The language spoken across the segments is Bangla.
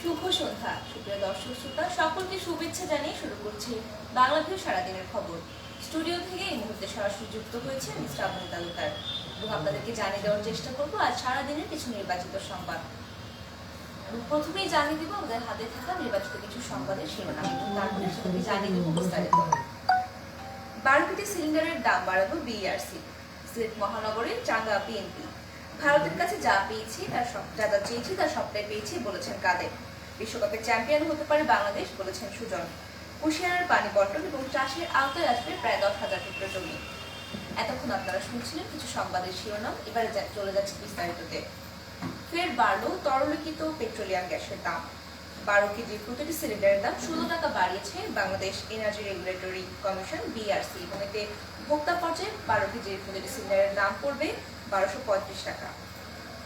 শুভ সন্ধ্যা সুপ্রিয় দর্শক শ্রোতা সকলকে শুভেচ্ছা জানিয়ে শুরু করছি বাংলাদেশ সারাদিনের খবর। স্টুডিও থেকে এই মুহূর্তে সরাসরি যুক্ত হয়েছে মিস্টার আবুল তালুকদার এবং আপনাদেরকে জানিয়ে দেওয়ার চেষ্টা করবো আজ সারাদিনের কিছু নির্বাচিত সংবাদ। প্রথমেই জানিয়ে দিব আমাদের হাতে থাকা নির্বাচিত কিছু সংবাদের শিরোনাম এবং তারপরে সেটাকে জানিয়ে দেবো বিস্তারিত। 12 কোটি সিলিন্ডারের দাম বাড়াবে বিইআরসি। সিলেট মহানগরে চাঙ্গা বিএনপি। ভারতের কাছে যা পেয়েছি যা চেয়েছি তার সবটাই পেয়েছি বলেছেন কাদের। বিশ্বকাপের চ্যাম্পিয়ন হতে পারে বাংলাদেশ বলেছেন সুজন। কুশিয়ারার পানি বন্টন এবং চাষের আওতায় আসবে প্রায় 10,000 হেক্টর জমি। এতক্ষণ আপনারা শুনছিলেন কিছু সংবাদের শিরোনাম, এবারে চলে যাচ্ছে বিস্তারিততে। ফের বাড়লো তরলীকৃত পেট্রোলিয়াম গ্যাসের দাম। 12 কেজি প্রতিটি সিলিন্ডারের দাম 16 টাকা বাড়িয়েছে Bangladesh energy regulatory commission BERC এবং এতে ভোক্তা পর্যায়ে 12 কেজি প্রতিটি সিলিন্ডারের দাম পড়বে 1235 টাকা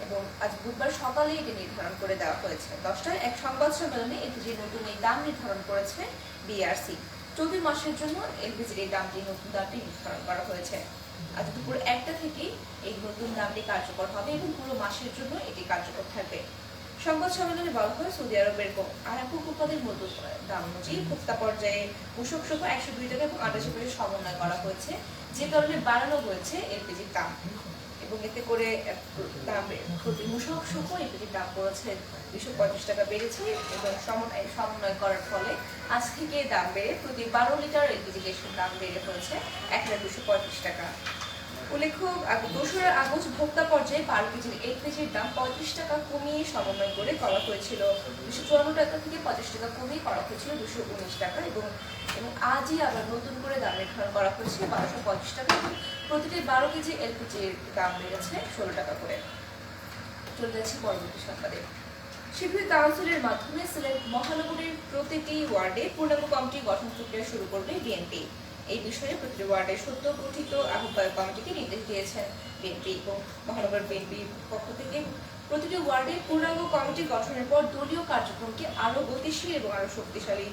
এবং আজ বুধবার সকালে এটি নির্ধারণ করে দেওয়া হয়েছে। 10টায় এক সংবাদ সম্মেলনে এলপিজির নতুন এই দাম নির্ধারণ করেছে বিইআরসি। চলতি মাসের জন্য এলপিজির এই দামটি নতুন দামটি নির্ধারণ করা হয়েছে। আজ দুপুর 1টা থেকে এই নতুন দামটি কার্যকর হবে এবং পুরো মাসের জন্য এটি কার্যকর থাকবে। সংবাদ সম্মেলনে বলা হয় সৌদি আরবের আরাকু উৎপাদের মূল্য দাম অনুযায়ী ভোক্তা পর্যায়ে মূসক সহ 102 টাকা এবং 88 পয়সা সমন্বয় করা হয়েছে, যে কারণে বাড়ানো হয়েছে এলপিজির দাম এবং এতে করে প্রতি মূসক সহ এলপিজির দাম পড়েছে 235 টাকা বেড়েছে এবং সমন্বয় করার ফলে আজ থেকে দাম বেড়ে প্রতি 12 লিটার এলপিজি গ্যাসের দাম বেড়ে হয়েছে 1235 টাকা। উল্লেখ্য 2রা আগস্ট ভোক্তা পর্যায়ে 12 কেজির এলপিজির দাম 35 টাকা কমিয়ে সমন্বয় করে করা হয়েছিল 254 টাকা থেকে 50 টাকা কমিয়ে করা হয়েছিল 219 টাকা এবং আজই আবার নতুন করে দাম নির্ধারণ করা হয়েছে 1250 টাকা এবং প্রতিটি 12 কেজি এলপিজির দাম বেড়েছে 16 টাকা করে। চলে যাচ্ছে পরবর্তী সংবাদে। শিবির কাউন্সিলের মাধ্যমে সিলেট মহানগরীর প্রতিটি ওয়ার্ডে পূর্ণাঙ্গ কমিটি গঠন প্রক্রিয়া শুরু করবে বিএনপি। এই বিষয়ে প্রতিটি ওয়ার্ডে সদ্য গঠিত আহ্বায়ক কমিটিকে নির্দেশ দিয়েছেন বিএনপি এবং মহানগর বিএনপির পক্ষ থেকে প্রতিটি ওয়ার্ডে পূর্ণাঙ্গ কমিটি গঠনের পর দলীয় কার্যক্রমকে আরো গতিশীল এবং আরো শক্তিশালী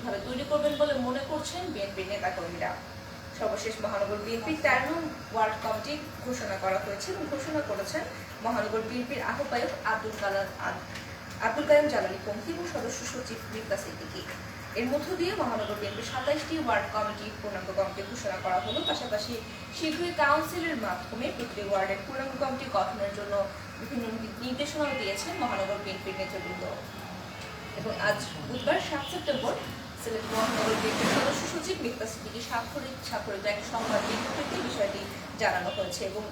ভাবে তৈরি করবেন বলে মনে করছেন বিএনপির নেতাকর্মীরা। সর্বশেষ মহানগর বিএনপির 13 নং ওয়ার্ড কমিটি ঘোষণা করা হয়েছে এবং ঘোষণা করেছেন মহানগর বিএনপির আহ্বায়ক আব্দুল কাইয়ুম জালালী পঙ্খী এবং সদস্য সচিব মির্জা সিদ্দিকী। এর মধ্য দিয়ে মহানগর বিএনপির 27টি ওয়ার্ড কমিটি পূর্ণাঙ্গ কমিটি ঘোষণা করা হলো। পাশাপাশি শীঘ্রই কাউন্সিলের মাধ্যমে প্রতিটি ওয়ার্ডের পূর্ণাঙ্গ কমিটি গঠনের জন্য বিভিন্ন নির্দেশনাও দিয়েছেন মহানগর বিএনপির নেতৃবৃন্দ। এবং আজ বুধবার 7 সেপ্টেম্বর সিলেট মহানগর বিএনপির সদস্য সচিব মির্জা সিদ্দিকী স্বাক্ষরিত এক সংবাদ বিজ্ঞপ্তিতে বিষয়টি জানানো হয়েছে এবং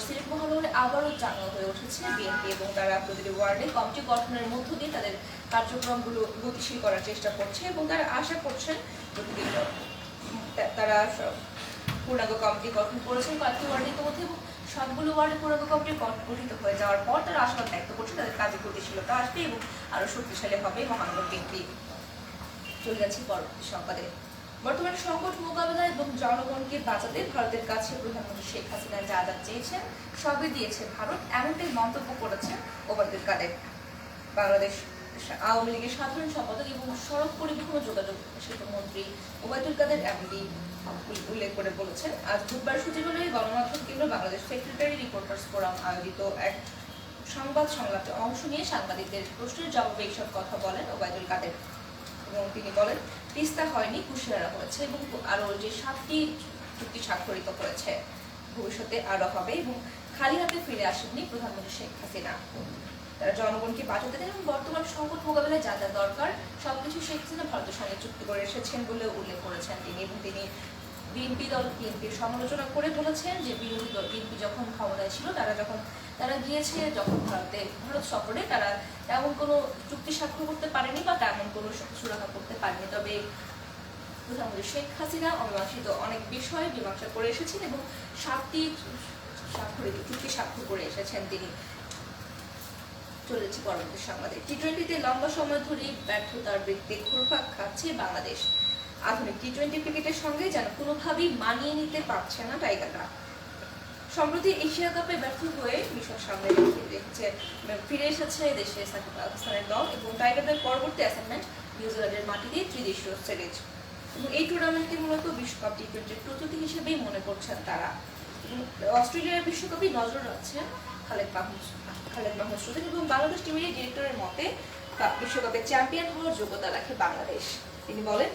সিলেট মহানগরে আবারও জানানো হয়ে উঠেছে বিএনপি এবং তারা প্রতিটি ওয়ার্ডে কমিটি গঠনের মধ্য দিয়ে তাদের কার্যক্রমগুলো গতিশীল করার চেষ্টা করছে এবং তারা আশা করছেন প্রতিদিন তারা পূর্ণাঙ্গ কমিটি গঠন করেছেন কয়েকটি ওয়ার্ডের মধ্যে এবং সবগুলো ওয়ার্ডে পূর্ণাঙ্গ কমিটি গঠিত হয়ে যাওয়ার পর তারা আশাবাদ ব্যক্ত করছে তাদের কাজে গতিশীলতা আসবে এবং আরো শক্তিশালী হবে মহানগর বিএনপি। চলে যাচ্ছি পরবর্তী সংবাদে। বর্তমানে সংকট মোকাবেলা এবং জনগণকে বাঁচাতে ভারতের কাছে প্রধানমন্ত্রী শেখ হাসিনা যা যা চেয়েছেন সবই দিয়েছে ভারত, এমনটাই মন্তব্য করেছেন ওবায়দুল কাদের। বাংলাদেশ আওয়ামী লীগের সাধারণ সম্পাদক এবং সড়ক পরিবহন ও যোগাযোগ শিল্পমন্ত্রী ওবায়দুল কাদের এমনটি উল্লেখ করে বলেছেন। আজ বুধবার সচিবালয়ে গণমাধ্যম কেন্দ্র বাংলাদেশ সেক্রেটারি রিপোর্টার্স ফোরাম আয়োজিত এক সংবাদ সংলাপে অংশ নিয়ে সাংবাদিকদের প্রশ্নের জবাবে এইসব কথা বলেন ওবায়দুল কাদের এবং তিনি বলেন তিস্তা হয়নি, কুশিয়ারা হয়েছে এবং আরো যে 7টি চুক্তি স্বাক্ষরিত হয়েছে ভবিষ্যতে আরো হবে এবং খালি হাতে ফিরে আসেননি প্রধানমন্ত্রী শেখ হাসিনা। তারা জনগণকে বাঁচাতে দেন এবং বর্তমান সংকট মোকাবেলায় যা যা দরকার সবকিছু শেখ হাসিনা ভারতের সঙ্গে চুক্তি করে এসেছেন বলে উল্লেখ করেছেন তিনি এবং তিনি বিএনপির সমালোচনা করে বলেছেন যে বিরোধী দল বিএনপি যখন ক্ষমতায় ছিল তারা গিয়েছে যখন ভারত সফরে তারা তেমন কোনো চুক্তি স্বাক্ষর করতে পারেনি বা তেমন কোনো সুরাহা করতে পারেনি, তবে প্রধানমন্ত্রী শেখ হাসিনা অমীমাংসিত অনেক বিষয়ে মীমাংসা করে এসেছেন এবং 7টি চুক্তি স্বাক্ষর করে এসেছেন তিনি। চলেছে পরবর্তী সংবাদে। টি-20তে লম্বা সময় ধরে ব্যর্থতার বৃত্তে ঘুরপাক খাচ্ছে বাংলাদেশ। আধুনিক টি-20 ক্রিকেটের সঙ্গে যেন কোনোভাবেই মানিয়ে নিতে পারছে না টাইগাররা। সম্প্রতি এশিয়া কাপে ব্যর্থ হয়ে মিশর সামনে রেখেছে ফিরে এসেছে দেশে পাকিস্তানের দল এবং টাইগারদের পরবর্তী অ্যাসাইনমেন্ট নিউজিল্যান্ডের মাটিতে ত্রিদেশীয় সিরিজ এবং এই টুর্নামেন্টকে মূলত বিশ্বকাপ টি-20 প্রস্তুতি হিসেবেই মনে করছেন তারা এবং অস্ট্রেলিয়ার বিশ্বকাপে নজর রাখছেন খালেদ মাহমুদ সুজন এবং বাংলাদেশ টিমের ডিরেক্টরের মতে বিশ্বকাপে চ্যাম্পিয়ন হওয়ার যোগ্যতা রাখে বাংলাদেশ। তিনি বলেন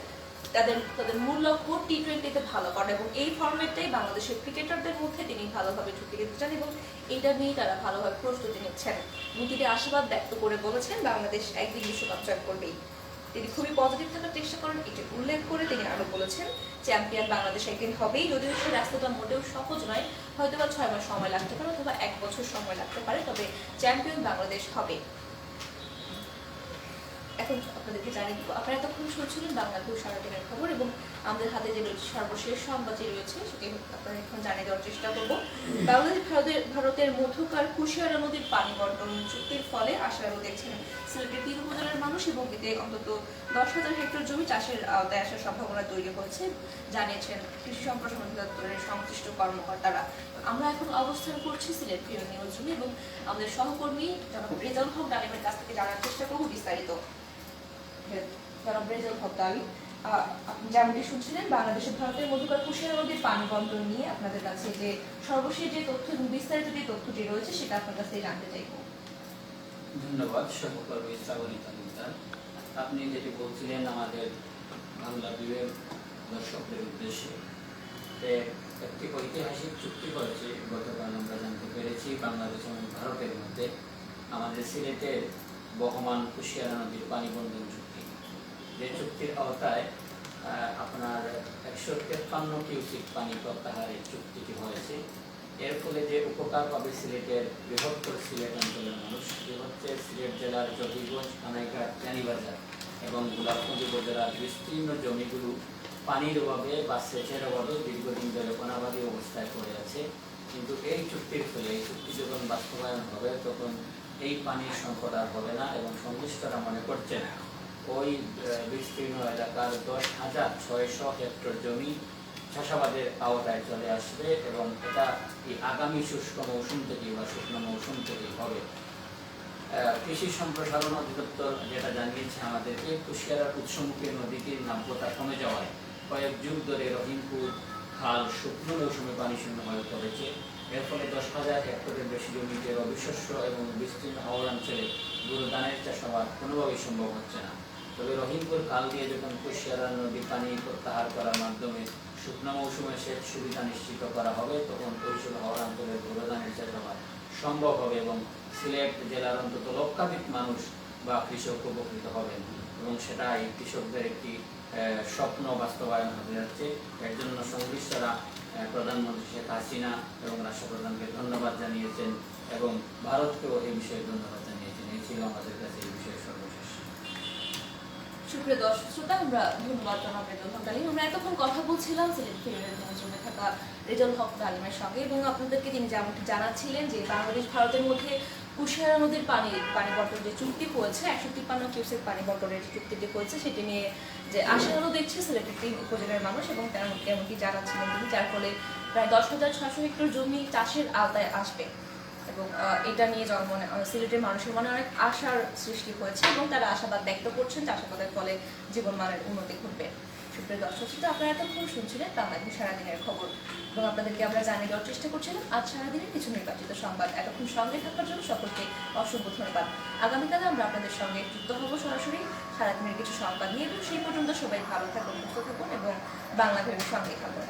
তাদের মূল লক্ষ্য টি-20-তে ভালো করা এবং এই ফরম্যাটটাই বাংলাদেশের ক্রিকেটারদের মধ্যে তিনি ভালোভাবে ঢুকে দিতে চান এবং এটা নিয়ে তারা ভালোভাবে প্রস্তুতি নিচ্ছেন এবং তিনি আশাবাদ ব্যক্ত করে বলেছেন বাংলাদেশ একদিন বিশ্বকাপ জয় করবেই। তিনি খুবই পজিটিভ থাকার চেষ্টা করেন, এটা উল্লেখ করে তিনি আরো বলেছেন চ্যাম্পিয়ন বাংলাদেশ একদিন হবেই, যদিও সেই রাস্তাটা মোটেও সহজ নয়, হয়তো বা 6 মাস সময় লাগতে পারে অথবা 1 বছর সময় লাগতে পারে, তবে চ্যাম্পিয়ন বাংলাদেশ হবে। এখন আপনাদেরকে জানিয়ে দিব, আপনারা এতক্ষণ শুনছিলেন বাংলাদেশ সারাদিনের খবর এবং আমাদের হাতে যে সর্বশেষ সংবাদ রয়েছে সেটি আপনারা এখন জানিয়ে দেওয়ার চেষ্টা করব। বাংলাদেশ ভারতের মধ্যকার কুশিয়ারা নদীর পানি বন্টন চুক্তির ফলে আশারও দেখছেন সিলেটের 3 উপজেলার মানুষ এবং এতে অন্তত 10,000 হেক্টর জমি চাষের আওতায় আসার সম্ভাবনা তৈরি হয়েছে জানিয়েছেন কৃষি সম্প্রসারণ অধিদপ্তরের সংশ্লিষ্ট কর্মকর্তারা। আমরা এখন অবস্থান করছি সিলেট প্রিয় নিউজ রুমে এবং আমাদের সহকর্মী জনাব রেজাউল হক ডালিমের কাছ থেকে জানার চেষ্টা করব বিস্তারিত। জনাব রেজাউল হক ডালিম, আপনি যেমনটি শুনছিলেন বাংলাদেশের ভারতের মধ্যকার কুশিয়ারা নদীর পানি বন্টন নিয়ে আপনাদের কাছে যে সর্বশেষ যে তথ্য এবং বিস্তারিত যে তথ্যটি রয়েছে সেটা আপনার কাছ থেকে জানতে চাইব। ধন্যবাদ সহকর্মী শ্রাবণী তালুকদার। আপনি যেটি বলছিলেন আমাদের বাংলা বিবেক দর্শকদের উদ্দেশ্যে একটি ঐতিহাসিক চুক্তি করেছে গতকাল আমরা জানতে পেরেছি বাংলাদেশ এবং ভারতের মধ্যে আমাদের সিলেটের বহমান কুশিয়ারা নদীর পানি বন্টন চুক্তি, যে চুক্তির আওতায় আপনার 153 কিউসিক পানি প্রত্যাহারের চুক্তিটি হয়েছে। এর ফলে যে উপকার পাবে সিলেটের বৃহত্তর সিলেট অঞ্চলের মানুষ, যে হচ্ছে সিলেট জেলার জহিগঞ্জ, কানাইঘাট, টেনিবাজার এবং গোলাপগঞ্জ উপজেলার বিস্তীর্ণ জমিগুলো পানির অভাবে বা সেচের অভাবে দীর্ঘদিন ধরে অনাবাদী অবস্থায় পড়ে আছে। কিন্তু এই চুক্তির ফলে এই চুক্তি যখন বাস্তবায়ন হবে তখন এই পানির সংকট আর হবে না এবং সংশ্লিষ্টরা মনে করছেন ওই বিস্তীর্ণ এলাকার 10,600 হেক্টর জমি চাষাবাদের আওতায় চলে আসবে এবং এটা এই আগামী শুষ্ক মৌসুম থেকে বা শুকনো মৌসুম থেকেই হবে। কৃষি সম্প্রসারণ অধিদপ্তর যেটা জানিয়েছে আমাদেরকে, কুশিয়ারার উৎসমুখের নদীটির নাব্যতা কমে যাওয়ায় কয়েক যুগ ধরে রহিমপুর খাল শুকনো মৌসুমে পানি শূন্য হয়ে পড়েছে। এর ফলে 10,000 হেক্টরের বেশি জমিতে রবিশস্য এবং বিস্তীর্ণ অঞ্চলে গরু ধানের চাষাবাদ কোনোভাবেই সম্ভব হচ্ছে না। তবে রহিমপুর খাল দিয়ে যখন কুশিয়ারা নদী পানি প্রত্যাহার করার মাধ্যমে শুকনো মৌসুমে সেচ সুবিধা নিশ্চিত করা হবে তখন কৈশোর অঞ্চলের গরু ধানের চাষাবাদ সম্ভব হবে এবং সিলেট জেলার অন্তত লক্ষাধিক মানুষ বা কৃষক উপকৃত হবেন এবং সেটা এই কৃষকদের একটি স্বপ্ন বাস্তবায়ন হতে যাচ্ছে। এর জন্য সংশ্লিষ্টরা প্রধানমন্ত্রী শেখ হাসিনা এবং রাষ্ট্রপ্রধানকে ধন্যবাদ জানিয়েছেন এবং ভারতকেও এই বিষয়ে ধন্যবাদ জানিয়েছেন। এই ছিল আমাদের কাছে এই বিষয়ে সর্বশেষ। সুপ্রিয় দর্শক শ্রোতা, আমরা ধন্যবাদ জানাব রেজাউল হক ডালিম। আমরা এতক্ষণ কথা বলছিলাম সিলেট ফিল্ডের নিউজরুমে থাকা রেজাউল হক ডালিমের সঙ্গে এবং আপনাদেরকে তিনি যেমনটি জানাচ্ছিলেন যে বাংলাদেশ ভারতের মধ্যে কুশিয়ারা নদীর পানি বন্টন যে চুক্তি হয়েছে 153 কিউসেক পানি বন্টনের যে চুক্তিটি হয়েছে সেটি নিয়ে যে আশাগুলো দেখছে সিলেটের 3 উপজেলার মানুষ এবং তেমনটি জানাচ্ছিলেন তিনি, যার ফলে প্রায় 10,600 হেক্টর জমি চাষের আওতায় আসবে এবং এটা নিয়ে সিলেটের মানুষের মনে অনেক আশার সৃষ্টি হয়েছে এবং তারা আশাবাদ ব্যক্ত করছেন চাষাবাদের ফলে জীবনমানের উন্নতি ঘটবে। সুপ্রিয় দর্শক শ্রোতা, আপনারা এতক্ষণ শুনছিলেন বাংলাদেশ সারাদিনের খবর এবং আপনাদেরকে আমরা জানিয়ে দেওয়ার চেষ্টা করছিলাম আজ সারাদিনের কিছু নির্বাচিত সংবাদ। এতক্ষণ সঙ্গে থাকার জন্য সকলকে অসংখ্য ধন্যবাদ। আগামীকালে আমরা আপনাদের সঙ্গে যুক্ত হব সরাসরি সারাদিনের কিছু সংবাদ নিয়ে এবং সেই পর্যন্ত সবাই ভালো থাকুন, সুস্থ থাকুন এবং বাংলা ভেবে সঙ্গে থাকুন।